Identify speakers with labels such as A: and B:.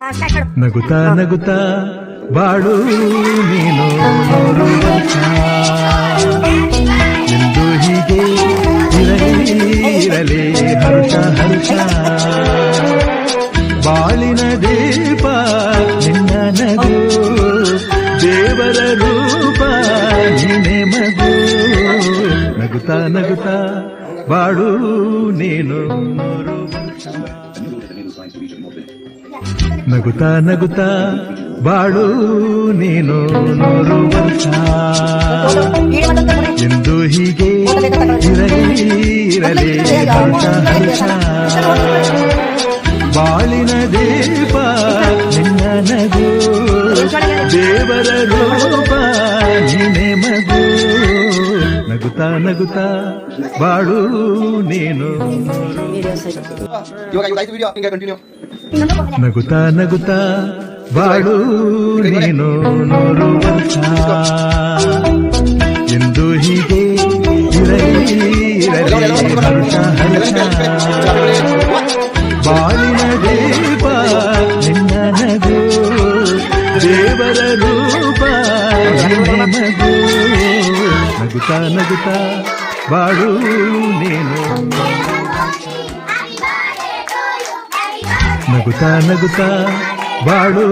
A: ನಗುತ್ತಾ ನಗುತ್ತಾ ಬಾಳು ನೀನು ನೂರು ವರ್ಷ ಎಂದು ಹೀಗೆ ಇರಲಿ ಹರ್ಷ ಹರ್ಷ ಬಾಳಿನ ದೀಪ ನಿನ್ನ ನಗು ದೇವರ ರೂಪ ನೀನೆ ಮಗು ನಗುತ್ತಾ ನಗುತ್ತಾ ಬಾಳು ನೀನು ನೂರು ವರ್ಷ ನಗುತ್ತಾ ನಗುತ್ತಾ ಬಾಳು ನೀನು ನೂರು ವರ್ಷ ಎಂದು ಹೀಗೆ ಇರಲಿ ಹರ್ಷ ಹರ್ಷ ಬಾಳಿನ ದೀಪ ನಿನ್ನ ನಗು ದೇವರ ರೂಪ ನೀನೆ ಮಗು ನಗುತ್ತಾ ನಗುತ್ತಾ ಬಾಳು ನೀನು ನಗುತ್ತಾ ನಗುತ್ತಾ ಬಾಳು ನೀನು ನೂರು ವರ್ಷ ಎಂದು ಹೀಗೆ ಇರಲಿ ಹರ್ಷ ಹರ್ಷ ಬಾಳಿನ ದೀಪ ನಿನ್ನ ನಗು ದೇವರ ರೂಪ ನಿನ್ನೆ ಮಗು ನಗುತ್ತಾ ನಗುತ್ತಾ ಬಾಳು ನೀನು ನಗುತ್ತಾ ನಗುತ್ತಾ ಬಾಳು